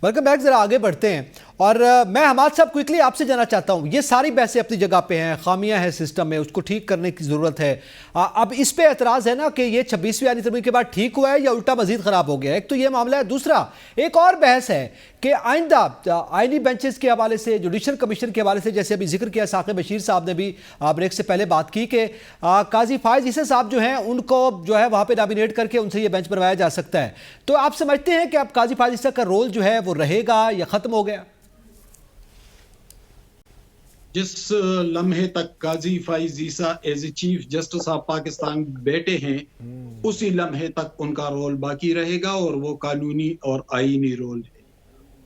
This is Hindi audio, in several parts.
Welcome back. जरा आगे बढ़ते हैं और मैं हमाद साहब क्विकली आपसे जानना चाहता हूं, ये सारी बहसें अपनी जगह पे हैं, खामियां हैं सिस्टम में, उसको ठीक करने की ज़रूरत है। अब इस पे एतराज़ है ना कि ये 26वीं आईनी तरमीम के बाद ठीक हुआ है या उल्टा मजीद ख़राब हो गया है। एक तो ये मामला है। दूसरा एक और बहस है कि आइंदा आइनी बेंचेस के हवाले से, जुडिशल कमीशन के हवाले से, जैसे अभी जिक्र किया साकिब बशीर साहब ने भी ब्रेक से पहले बात की कि काजी फायज ईसा साहब जो हैं उनको जो है वहाँ पर नॉमिनेट करके उनसे ये बेंच बनवाया जा सकता है। तो आप समझते हैं कि अब काजी फायज ईसा का रोल जो है वो रहेगा या ख़त्म हो गया? जिस लम्हे तक Qazi Faez Isa as a chief justice of Pakistan बैठे हैं, उसी लम्हे तक उनका रोल बाकी रहेगा और वो कानूनी और आईनी रोल है।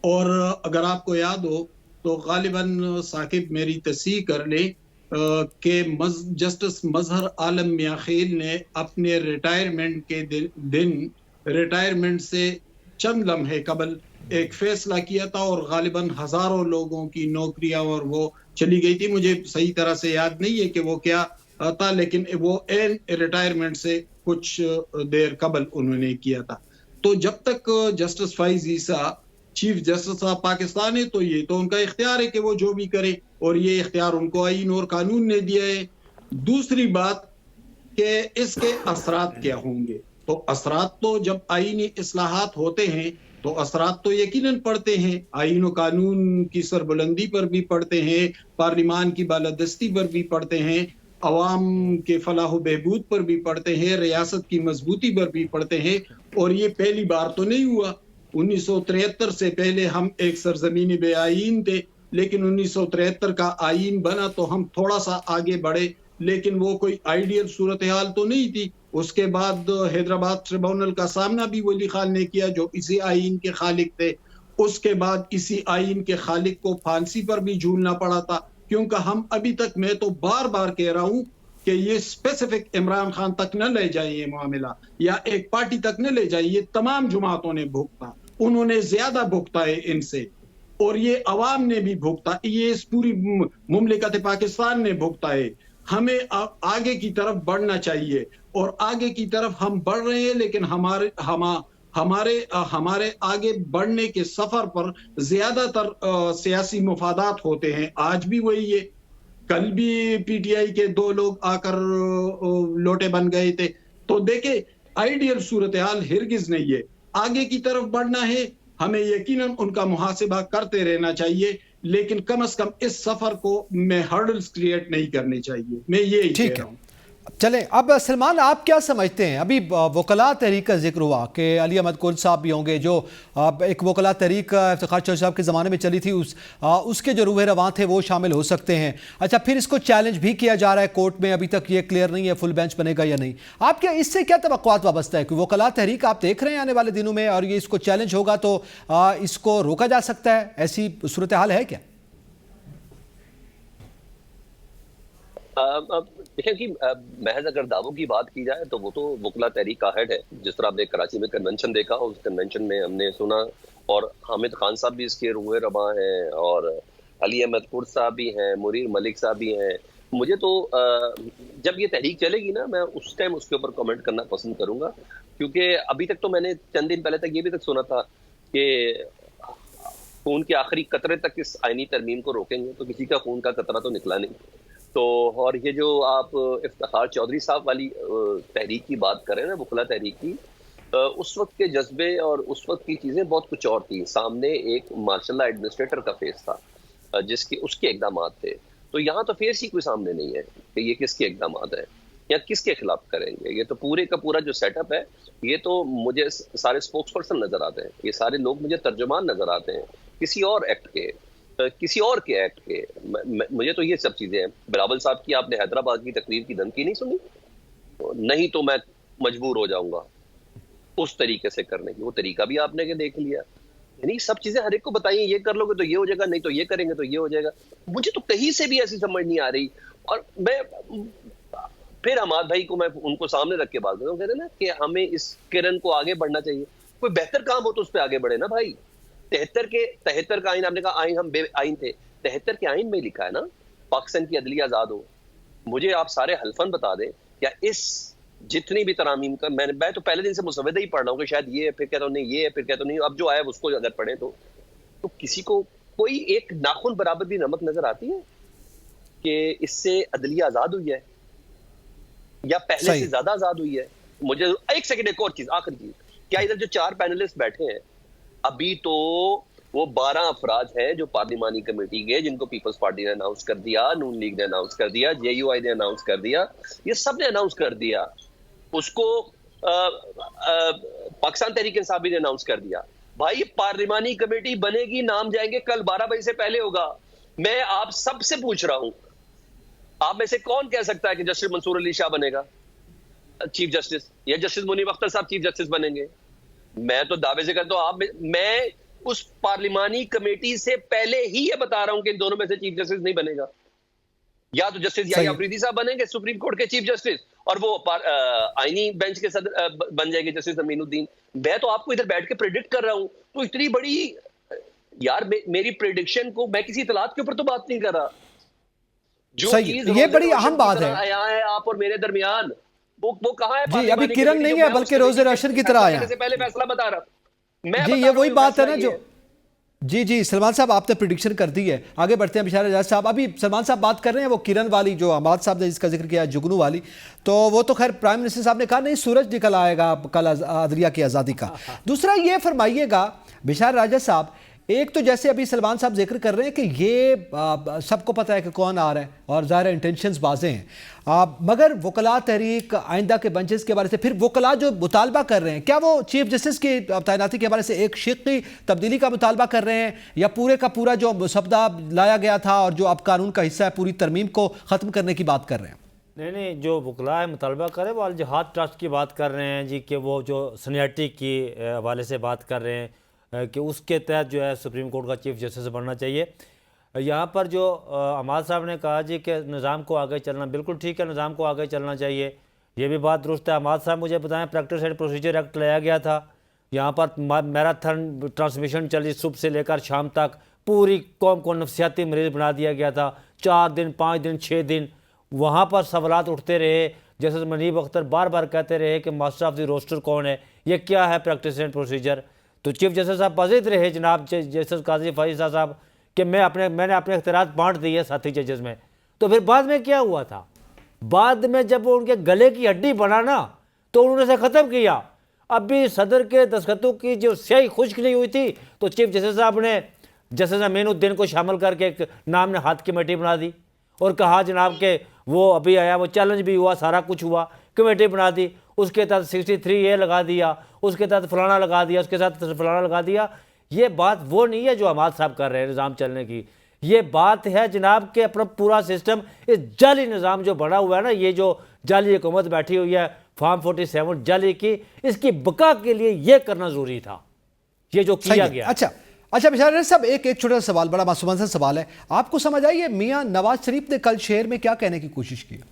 और अगर आपको याद हो तो गालिबन साकिब मेरी तस्हीह कर ले कि जस्टिस मजहर आलम मियाखेल ने अपने रिटायरमेंट के दिन रिटायरमेंट से चंद लम्हे कबल एक फैसला किया था और गालिबन हजारों लोगों की नौकरियां और वो चली गई थी। मुझे सही तरह से याद नहीं है कि वो क्या था, लेकिन वो एन रिटायरमेंट से कुछ देर कबल उन्होंने किया था। तो जब तक justice Faez Isa chief justice of Pakistan है तो ये तो उनका इख्तियार है कि वो जो भी करे, और ये इख्तियार उनको आईन और कानून ने दिया है। दूसरी बात कि इसके असरात क्या होंगे, तो असरात तो जब आईनी इस्लाहात होते हैं तो असरात तो यकीनन पड़ते हैं, आईन और कानून की सरबुलंदी पर भी पड़ते हैं, पार्लिमान की बालादस्ती पर भी पड़ते हैं, अवाम के फलाह बहबूद पर भी पड़ते हैं, रियासत की मजबूती पर भी पड़ते हैं। और ये पहली बार तो नहीं हुआ। 1973 से पहले हम एक सरजमीनी बेआईन थे, लेकिन 1973 का आईन बना तो हम थोड़ा सा आगे बढ़े, लेकिन वो कोई आइडियल सूरत हाल तो नहीं थी। उसके बाद हैदराबाद ट्रिब्यूनल का सामना भी वली खान ने किया जो इसी आईन के खालिक थे। उसके बाद इसी आईन के खालिक को फांसी पर भी झूलना पड़ा था, क्योंकि हम अभी तक, मैं तो बार बार कह रहा हूं कि ये स्पेसिफिक इमरान खान तक न ले जाए ये मामला, या एक पार्टी तक न ले जाए। ये तमाम जमातों ने भुगता, उन्होंने ज्यादा भुगता है इनसे, और ये अवाम ने भी भुगता, ये इस पूरी मुमलिकत पाकिस्तान ने भुगता है। हमें आगे की तरफ बढ़ना चाहिए और आगे की तरफ हम बढ़ रहे हैं, लेकिन हमारे आगे बढ़ने के सफर पर ज्यादातर सियासी मुफादात होते हैं। आज भी वही है, कल भी पीटीआई के 2 लोग आकर लोटे बन गए थे। तो देखे, आइडियल सूरत हाल हिरगिज नहीं है। आगे की तरफ बढ़ना है, हमें यकीनन उनका मुहासिबा करते रहना चाहिए, लेकिन कम से कम इस सफर को में हर्डल्स क्रिएट नहीं करने चाहिए। मैं यही कह रहा हूं। चलें, अब सलमान आप क्या समझते हैं? अभी वकला तहरीक का जिक्र हुआ कि अली अहमद कुल साहब भी होंगे, जो एक वकला तहरीक इफ्तिखार चौधरी साहब के ज़माने में चली थी, उसके जो रूह रवां थे वो शामिल हो सकते हैं। अच्छा, फिर इसको चैलेंज भी किया जा रहा है कोर्ट में, अभी तक ये क्लियर नहीं है फुल बेंच बनेगा या नहीं। आप क्या इससे क्या तवक्कुआत वाबस्ता है कि वकला तहरीक आप देख रहे हैं आने वाले दिनों में, और ये इसको चैलेंज होगा तो इसको रोका जा सकता है? ऐसी सूरत हाल है क्या? अब देखें कि महज अगर दावों की बात की जाए तो वो तो वकला तहरीक का हेड है। जिस तरह आपने कराची में कन्वेंशन देखा, उस कन्वेंशन में हमने सुना, और हामिद खान साहब भी इसके रूह रवां हैं, और अली अहमद कुर्द साहब भी हैं, मुनीर मलिक साहब भी हैं। मुझे तो जब ये तहरीक चलेगी ना, मैं उस टाइम उसके ऊपर कमेंट करना पसंद करूंगा, क्योंकि अभी तक तो मैंने चंद दिन पहले तक ये भी तक सुना था कि खून के आखिरी कतरे तक इस आईनी तरमीम को रोकेंगे, तो किसी का खून का कतरा तो निकला नहीं। तो और ये जो आप इफ्तिखार चौधरी साहब वाली तहरीक की बात करें ना, वकला तहरीक की, उस वक्त के जज्बे और उस वक्त की चीज़ें बहुत कुछ और थी। सामने एक मार्शल एडमिनिस्ट्रेटर का फेस था, जिसके उसके इकदाम थे। तो यहाँ तो फेस ही कोई सामने नहीं है कि ये किसके इकदाम है या किसके खिलाफ करेंगे। ये तो पूरे का पूरा जो सेटअप है, ये तो मुझे सारे स्पोक्स पर्सन नजर आते हैं, ये सारे लोग मुझे तर्जुमान नजर आते हैं किसी और एक्ट के, किसी और के एक्ट के। मुझे तो ये सब चीजें हैं। बिलावल साहब की आपने हैदराबाद की तकरीर की धमकी नहीं सुनी? नहीं तो मैं मजबूर हो जाऊंगा उस तरीके से करने की, वो तरीका भी आपने के देख लिया। यानी सब चीजें हर एक को बताइए, ये कर लोगे तो ये हो जाएगा, नहीं तो ये करेंगे तो ये हो जाएगा। मुझे तो कहीं से भी ऐसी समझ नहीं आ रही। और मैं फिर हमाद भाई को मैं उनको सामने रख के बात करता हूँ, कहते ना कि हमें इस किरण को आगे बढ़ना चाहिए। कोई बेहतर काम हो तो उस पर आगे बढ़े ना भाई। 73 का आइन, आपने कहा आइन हम बे आइन थे, 73 के आइन में लिखा है ना पाकिस्तान की अदलिया आजाद हो। मुझे आप सारे हल्फन बता दें क्या इस जितनी भी तरामीम का, मैं तो पहले दिन से मुसवदा ही पढ़ रहा हूँ कि शायद ये है, फिर कहता हूँ नहीं ये है, फिर कहता हूँ नहीं, अब जो आया उसको अगर पढ़े तो तो किसी को कोई एक नाखून बराबर भी नमक नजर आती है कि इससे अदलिया आजाद हुई है या पहले से ज्यादा आजाद हुई है? मुझे एक सेकंड, एक और चीज, आखिरी चीज, क्या इधर जो 4 पैनलिस्ट बैठे हैं अभी तो वो 12 अफराद हैं जो पार्लिमानी कमेटी के, जिनको पीपल्स पार्टी ने अनाउंस कर दिया, नून लीग ने अनाउंस कर दिया, जेयूआई ने अनाउंस कर दिया, ये सब ने अनाउंस कर दिया। उसको पाकिस्तान तहरीक इंसाफ ने अनाउंस कर दिया। भाई ये पार्लिमानी कमेटी बनेगी, नाम जाएंगे, कल 12 बजे से पहले होगा। मैं आप सबसे पूछ रहा हूं, आप में से कौन कह सकता है कि जस्टिस मंसूर अली शाह बनेगा चीफ जस्टिस, या जस्टिस मुनीब अख्तर साहब चीफ जस्टिस बनेंगे? मैं तो दावे से करता हूं, मैं उस पार्लिमानी कमेटी से पहले ही ये बता रहा हूं कि इन दोनों में से चीफ जस्टिस नहीं बनेगा। या तो जस्टिस याहिया अफरीदी साहब बनेंगे सुप्रीम कोर्ट के चीफ जस्टिस, और वो आईनी बेंच के सदर बन जाएंगे जस्टिस अमीनुद्दीन। मैं तो आपको इधर बैठ के प्रेडिक्ट कर रहा हूं, तो इतनी बड़ी यार मेरी प्रेडिक्शन को, मैं किसी इतलात के ऊपर तो बात नहीं कर रहा। जो चीज ये बड़ी अहम बात है आप और मेरे दरमियान, वो कहां है? जी, अभी किरण नहीं है बल्कि रोजे रोशन की तरह आया से पहले फैसला बता रहा मैं। जी, ये वही बात है ना जो, जी सलमान साहब आपने प्रिडिक्शन कर दी है। आगे बढ़ते हैं बिशार एजाज साहब। अभी सलमान साहब बात कर रहे हैं वो किरण वाली, जो अहमद साहब ने जिसका जिक्र किया, जुगनू वाली, तो वो तो खैर प्राइम मिनिस्टर साहब ने कहा नहीं, सूरज निकल आएगा कल अदलिया की आज़ादी का। दूसरा ये फरमाइएगा बिशार राजा साहब, एक तो जैसे अभी सलमान साहब जिक्र कर रहे हैं कि ये सबको पता है कि कौन आ रहा है और ज़ाहिर इंटेंशंस बाज़े हैं, मगर वकला तहरीक आइंदा के बेंचेस के बारे से, फिर वकला जो मुतालबा कर रहे हैं, क्या वो चीफ जस्टिस की तैनाती के बारे से एक शिक्की तब्दीली का मुतालबा कर रहे हैं, या पूरे का पूरा जो मुसवदा लाया गया था और जो अब कानून का हिस्सा है पूरी तरमीम को ख़त्म करने की बात कर रहे हैं? नहीं, जो वकला है मुतालबा कर रहे हैं वो अल जिहाद ट्रस्ट की बात कर रहे हैं जी, कि वो जो सीनियरिटी की हवाले से बात कर रहे हैं कि उसके तहत जो है सुप्रीम कोर्ट का चीफ जस्टिस बनना चाहिए। यहाँ पर जो अहमद साहब ने कहा जी कि निज़ाम को आगे चलना, बिल्कुल ठीक है, निज़ाम को आगे चलना चाहिए, ये भी बात दुरुस्त है। अहमद साहब मुझे बताएं, प्रैक्टिस एंड प्रोसीजर एक्ट लाया गया था, यहाँ पर मैराथन ट्रांसमिशन चली, सुबह से लेकर शाम तक पूरी कौम को नफसियाती मरीज बना दिया गया था। 4 दिन 5 दिन 6 दिन वहाँ पर सवालात उठते रहे। जस्टिस मुनीब अख्तर बार बार कहते रहे कि मास्टर ऑफ द रोस्टर कौन है, ये क्या है प्रैक्टिस एंड प्रोसीजर। तो चीफ जस्टिस साहब बाजिद रहे जनाब जस्टिस काजी फाइजा साहब कि मैंने अपने इख्तियारात बांट दिए साथी जजेस में। तो फिर बाद में क्या हुआ था, बाद में जब वो उनके गले की हड्डी बना ना, तो उन्होंने इसे ख़त्म किया। अभी सदर के दस्तखतों की जो स्याही खुश्क नहीं हुई थी, तो चीफ जस्टिस साहब ने जस्टिस अमीनुद्दीन को शामिल करके एक नाम ने हाथ कमेटी बना दी और कहा जनाब के वो अभी आया, वो चैलेंज भी हुआ, सारा कुछ हुआ, कमेटी बना दी, उसके तहत 63A लगा दिया, उसके तहत फलाना लगा दिया, उसके साथ फलाना लगा दिया। ये बात वो नहीं है जो अहमद साहब कर रहे हैं निज़ाम चलने की, ये बात है जनाब के अपना पूरा सिस्टम, इस जाली निज़ाम जो बना हुआ है ना, ये जो जाली हुकूमत बैठी हुई है फॉर्म 47 जाली की, इसकी बका के लिए ये करना ज़रूरी था, ये जो किया गया। अच्छा बिशार साहब, एक छोटा सा सवाल, बड़ा मासूमाना सा सवाल है, आपको समझ आई है मियां नवाज शरीफ ने कल शेर में क्या कहने की कोशिश की?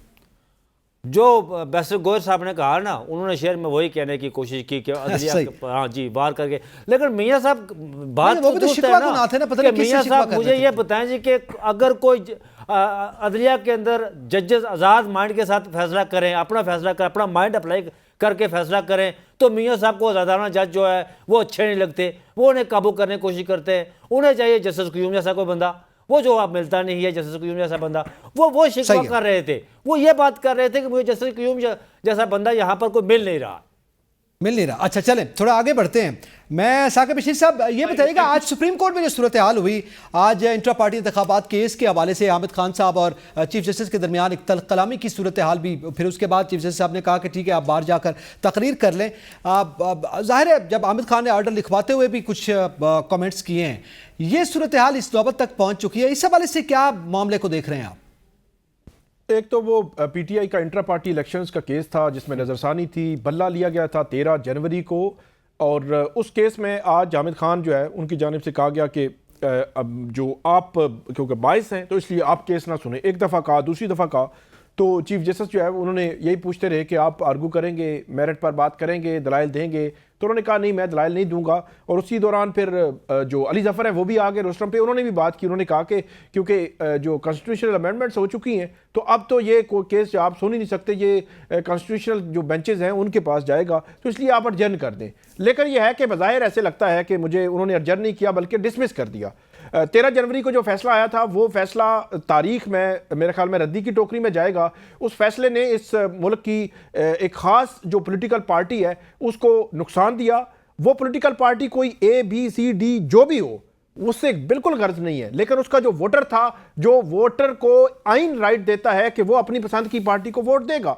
जो बैरिस्टर गोयल साहब ने कहा ना, उन्होंने शेर में वही कहने की कोशिश की कि हाँ जी बाहर करके, लेकिन मियां साहब बात वो भी तो शिकवा है ना, कि मियां साहब मुझे ये बताएं जी कि अगर कोई अदलिया के अंदर जजेस आज़ाद माइंड के साथ फैसला करें, अपना फैसला करें, अपना माइंड अप्लाई करके फैसला करें, तो मियां साहब को आज़ादाना जज जो है वो अच्छे नहीं लगते, वो उन्हें काबू करने की कोशिश करते हैं। उन्हें चाहिए जस्टिस क्यूम जैसा कोई बंदा, वो जो आप मिलता नहीं है जस्टिस क्यूम जैसा बंदा, वो शिकवा कर रहे थे, वो ये बात कर रहे थे कि मुझे जस्टिस क्यूम जैसा बंदा यहाँ पर कोई मिल नहीं रहा। अच्छा चलें थोड़ा आगे बढ़ते हैं। मैं साकिब बशीर साहब ये बताइएगा, आज सुप्रीम कोर्ट में जो सूरत हाल हुई, आज इंट्रा पार्टी इंतखाबात केस के हवाले से आमिद खान साहब और चीफ जस्टिस के दरमियान एक तलकलामी की सूरत हाल भी, फिर उसके बाद चीफ जस्टिस साहब ने कहा कि ठीक है आप बाहर जाकर तकरीर कर लें। जाहिर है जब आमिद खान ने ऑर्डर लिखवाते हुए भी कुछ कमेंट्स किए हैं, ये सूरत हाल इस नौबत तक पहुँच चुकी है, इस हवाले से क्या मामले को देख रहे हैं आप? एक तो वो पीटीआई का इंट्रा पार्टी इलेक्शंस का केस था जिसमें नज़रसानी थी, बल्ला लिया गया था 13 जनवरी को, और उस केस में आज हामिद खान जो है उनकी जानिब से कहा गया कि अब जो आप क्योंकि बाइस हैं तो इसलिए आप केस ना सुने। एक दफ़ा कहा, दूसरी दफ़ा कहा तो चीफ जस्टिस जो है उन्होंने यही पूछते रहे कि आप आर्गू करेंगे, मेरिट पर बात करेंगे, दलाइल देंगे, तो उन्होंने कहा नहीं मैं दलाइल नहीं दूंगा। और उसी दौरान फिर जो अली जफर है वो भी आ गए रोस्टम पे, उन्होंने भी बात की। उन्होंने कहा कि क्योंकि जो कॉन्स्टिट्यूशनल अमेंडमेंट्स हो चुकी हैं तो अब तो ये कोई केस आप सुन ही नहीं सकते, ये कॉन्स्टिट्यूशनल जो बेंचेस हैं उनके पास जाएगा, तो इसलिए आप अर्जन कर दें। लेकिन यह है कि बज़ाहिर ऐसे लगता है कि मुझे उन्होंने अर्जन नहीं किया बल्कि डिसमिस कर दिया। 13 जनवरी को जो फैसला आया था वो फैसला तारीख में मेरे ख्याल में रद्दी की टोकरी में जाएगा। उस फैसले ने इस मुल्क की एक ख़ास जो पॉलिटिकल पार्टी है उसको नुकसान दिया। वो पॉलिटिकल पार्टी कोई ABCD जो भी हो उससे बिल्कुल गर्ज नहीं है, लेकिन उसका जो वोटर था, जो वोटर को आइन राइट देता है कि वो अपनी पसंद की पार्टी को वोट देगा,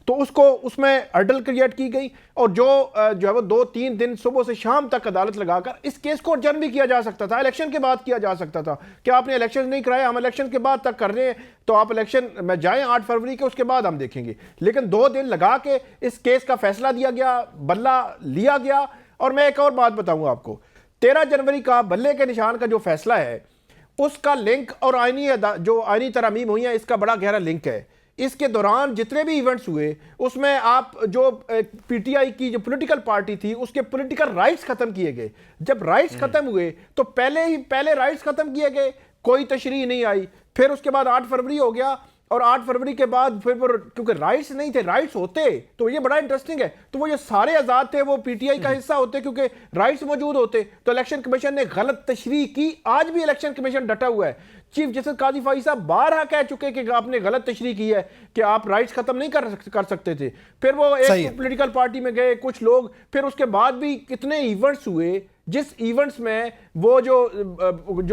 तो उसको उसमें हर्डल क्रिएट की गई। और जो है वो 2-3 दिन सुबह से शाम तक अदालत लगाकर इस केस को अर्जन भी किया जा सकता था, इलेक्शन के बाद किया जा सकता था कि आपने इलेक्शन नहीं कराए, हम इलेक्शन के बाद तक कर रहे हैं, तो आप इलेक्शन में जाएं 8 फरवरी के, उसके बाद हम देखेंगे। लेकिन 2 दिन लगा के इस केस का फैसला दिया गया, बल्ला लिया गया। और मैं एक और बात बताऊंगा आपको, 13 जनवरी का बल्ले के निशान का जो फैसला है उसका लिंक और जो आईनी तरमीम हुई है इसका बड़ा गहरा लिंक है। इसके दौरान जितने भी इवेंट्स हुए उसमें आप जो PTI की जो पॉलिटिकल पार्टी थी उसके पॉलिटिकल राइट्स खत्म किए गए। जब राइट्स खत्म हुए तो पहले राइट्स खत्म किए गए, कोई तशरीह नहीं आई। फिर उसके बाद 8 फरवरी हो गया और 8 फरवरी के बाद फिर क्योंकि राइट्स नहीं थे, राइट्स होते तो ये बड़ा इंटरेस्टिंग है, तो वो ये सारे आज़ाद थे वो PTI का हिस्सा होते क्योंकि राइट्स मौजूद होते। तो इलेक्शन कमीशन ने गलत तशरीह की, आज भी इलेक्शन कमीशन डटा हुआ है। चीफ जस्टिस काजी फाइज साहब बारहा कह चुके कि आपने गलत तशरीह की है कि आप राइट्स खत्म नहीं कर सकते थे। फिर वो एक पॉलिटिकल पार्टी में गए कुछ लोग, फिर उसके बाद भी कितने इवेंट्स हुए जिस इवेंट्स में वो जो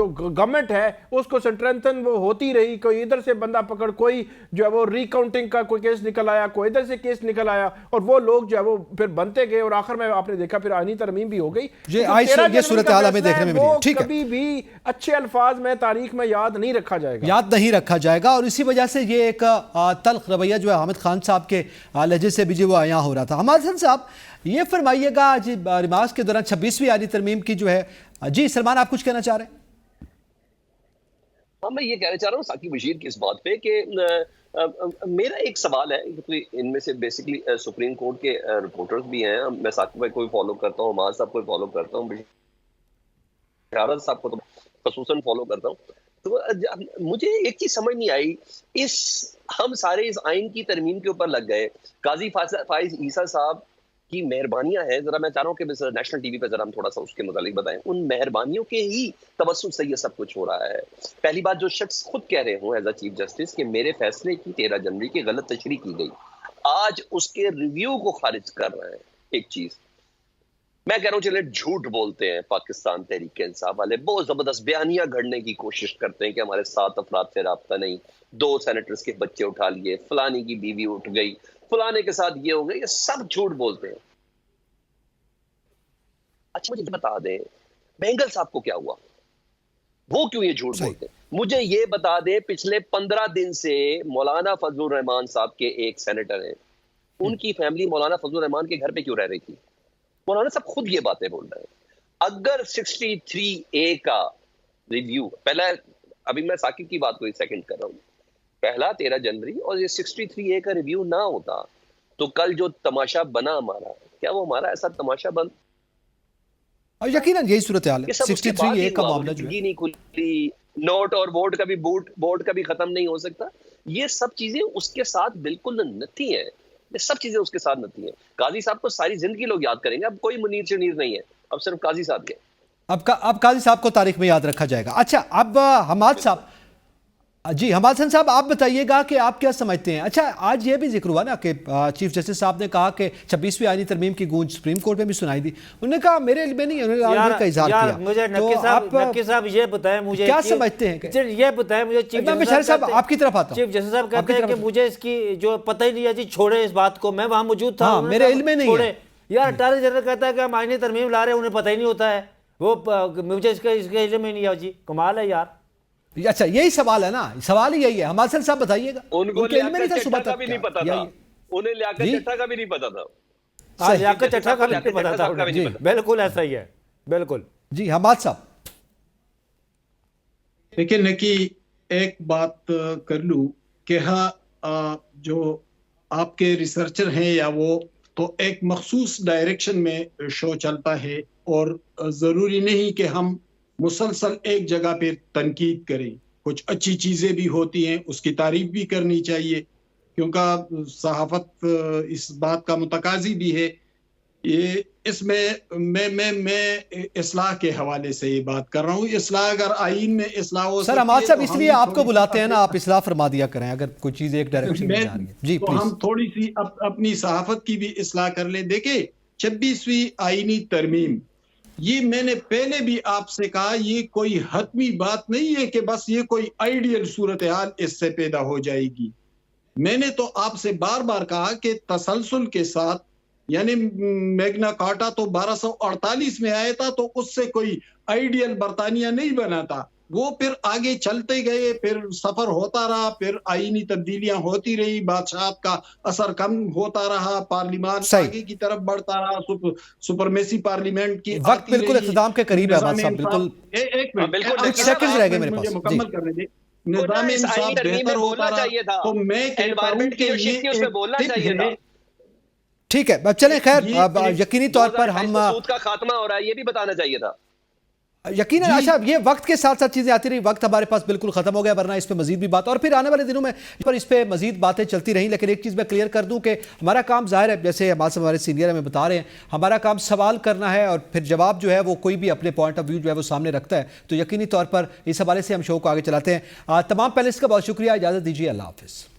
गवर्नमेंट है उसको स्ट्रेंथन वो होती रही। कोई इधर से बंदा पकड़, कोई जो है वो रिकाउंटिंग का कोई केस निकल आया, कोई इधर से केस निकल आया, और वो लोग जो है वो फिर बनते गए और आखिर में आपने देखा फिर आईनी तरमीम भी हो गई। ये सूरत हाल हमें देखने में मिली है। ठीक है, कभी भी अच्छे अल्फाज में तारीख में याद नहीं रखा जाएगा, और इसी वजह से ये एक तल्ख रवैया जो है हामिद खान साहब के लहजे से भी जो वो यहाँ हो रहा था। हमाद हसन साहब ये फरमाइएगा, आज रिमास के दौरान 26वीं आईनी तरमीम की जो है, जी सलमान आप कुछ कहना चाह रहे हैं? हाँ, मैं ये कहना चाह रहा हूँ साकिब बशीर की इस बात पे कि मेरा एक सवाल है, क्योंकि इनमें से बेसिकली सुप्रीम कोर्ट के रिपोर्टर्स भी हैं, मैं साकिब भाई को भी फॉलो करता हूँ, हमाद साहब को भी फॉलो करता हूँ, बशारत साहब को तो खसूसन फॉलो करता हूँ। तो मुझे एक चीज समझ नहीं आई, हम सारे इस आइन की तरमीम के ऊपर लग गए। काजी फाइज ईसा साहब की मेहरबानियां हैं, जरा मैं चाह रहा हूँ कि नेशनल टीवी पे जरा हम थोड़ा सा उसके मुतालिक बताएं। उन मेहरबानियों के ही तवस्सुल से ये सब कुछ हो रहा है। पहली बात, जो शख्स खुद कह रहे हो एज अ चीफ जस्टिस कि मेरे फैसले की 13 जनवरी की गलत तशरीह की गई, आज उसके रिव्यू को खारिज कर रहे हैं। एक चीज मैं कह रहा हूँ, चले झूठ बोलते हैं पाकिस्तान तहरीक इंसाफ वाले, बहुत जबरदस्त बयानियां घड़ने की कोशिश करते हैं कि हमारे 7 अफराद से राब्ता नहीं, 2 सेनेटर्स के बच्चे उठा लिए, फलानी की बीवी उठ गई, फलाने के साथ ये हो गए, ये सब झूठ बोलते हैं। अच्छा मुझे बता दें बेंगल साहब को क्या हुआ, वो क्यों ये झूठ बोलते हैं? मुझे ये बता दें, पिछले 15 दिन से मौलाना फजलुर रहमान साहब के एक सेनेटर हैं, उनकी फैमिली मौलाना फजलुर रहमान के घर पे क्यों रह रही थी? मौलाना साहब खुद ये बातें बोल रहे हैं। अगर 63A का रिव्यू पहला, अभी मैं साकिब की बात को सेकंड कर रहा हूं, पहला 13 जनवरी और ये 63A का रिव्यू ना होता तो कल जो तमाशा बना हमारा, क्या वो हमारा ऐसा तमाशा बंद? और यकीनन यही सूरत हाल है। 63A का मामला जो नहीं खुली, नोट और वोट का भी बोर्ड का भी खत्म नहीं हो सकता। ये सब चीजें उसके साथ बिल्कुल नथी है, ये सब चीजें उसके साथ नथी है। काजी साहब को सारी जिंदगी लोग याद करेंगे, अब कोई मुनीर शनीर नहीं है, अब सिर्फ काजी साहब के। अब काजी साहब को तारीख में याद रखा जाएगा। अच्छा, अब हमाद साहब, जी हमाद हसन साहब आप बताइएगा कि आप क्या समझते हैं। अच्छा, आज ये भी जिक्र हुआ ना कि चीफ जस्टिस साहब ने कहा कि 26वीं आईनी तरमीम की गूंज सुप्रीम कोर्ट में भी सुनाई दी। उन्होंने कहा मेरे इल्म में नहीं है, उन्होंने का इजहार किया। मुझे नक्की साहब ये बताएं, मुझे क्या समझते हैं? ये बताएं मुझे। चीफ जस्टिस साहब आपकी तरफ आता हूं। चीफ जस्टिस साहब कहते हैं कि मुझे इसकी जो पता ही नहीं है जी, छोड़े इस बात को, मैं वहां मौजूद था, मेरे इल्म में नहीं है। यार अटारनी जनरल कहता है कि हम आईनी तरमीम ला रहे हैं, उन्हें पता ही नहीं होता है, वो मुझे इसके इल्म में नहीं है जी, कमाल है यार। अच्छा, यही सवाल है ना, सवाल ही यही है। हमाद हसन साहब बताइएगा, उनके इल्म में नहीं था, सुबह तक भी नहीं पता था, उन्हें लियाकत चट्टा का भी नहीं पता था। लियाकत चट्टा का भी नहीं पता था। बिल्कुल ऐसा ही है, बिल्कुल। जी हमाद साहब, देखिए नकी एक बात कर लूं कि हाँ, जो आपके रिसर्चर हैं या वो तो एक मखसूस डायरेक्शन में शो चलता है और ज़रूरी नहीं कि हम मुसलसल एक जगह पे तनकीद करें। कुछ अच्छी चीज़ें भी होती हैं, उसकी तारीफ भी करनी चाहिए, क्योंकि सहाफ़त इस बात का मुतकाज़ी भी है। ये इसमें मैं इस्लाह के हवाले से ये बात कर रहा हूँ। इस्लाह अगर आईन में इस्लाह हो सर सकती हमाद है साहब, तो इसलिए हम आपको थोड़ी बुलाते सी हैं ना, आप इस्लाह फरमा दिया करें अगर कोई चीज एक डायरेक्शन में जा रही है। जी तो प्लीज। हम थोड़ी सी अपनी सहाफत की भी इस्लाह कर ले। देखे 26वीं आईनी तरमीम, ये मैंने पहले भी आपसे कहा, ये कोई हतमी बात नहीं है कि बस ये कोई आइडियल सूरत हाल इससे पैदा हो जाएगी। मैंने तो आपसे बार बार कहा कि तसलसल के साथ, यानी मैग्ना कार्टा तो 1248 में आया था, तो उससे कोई आइडियल बरतानिया नहीं बना था। वो फिर आगे चलते गए, फिर सफर होता रहा, फिर आईनी तब्दीलियां होती रही, बादशाहत का असर कम होता रहा, पार्लिमान आगे की तरफ बढ़ता रहा, सुपरमेसी पार्लियामेंट की वक्त बिल्कुल इख्तिताम के करीब है हमाद साहब, बिल्कुल एक मिनट कुछ सेकंड्स रह गए मेरे पास। मुझे मुकम्मल करने दे। निज़ाम इंसाफ बेहतर होता रहा, तो मैं कहता हूं कि ये बोलना चाहिए था। ठीक है, चलें, खैर यकीनी तौर पर हम सूद का खात्मा हो रहा है, ये भी बताना चाहिए था। यकीनन अच्छा, ये वक्त के साथ साथ चीजें आती रही, वक्त हमारे पास बिल्कुल खत्म हो गया, वरना इस पे मजीद भी बात, और फिर आने वाले दिनों में पर इस पे मजीद बातें चलती रहीं। लेकिन एक चीज़ मैं क्लियर कर दूं कि हमारा काम जाहिर है, जैसे हमारे सीनियर हमें बता रहे हैं, हमारा काम सवाल करना है और फिर जवाब जो है वो कोई भी अपने पॉइंट ऑफ व्यू जो है वो सामने रखता है। तो यकीनी तौर पर इस हवाले से हम शो को आगे चलाते हैं। तमाम पैनलिस्ट का बहुत शुक्रिया, इजाज़त दीजिए, अल्लाह हाफिज़।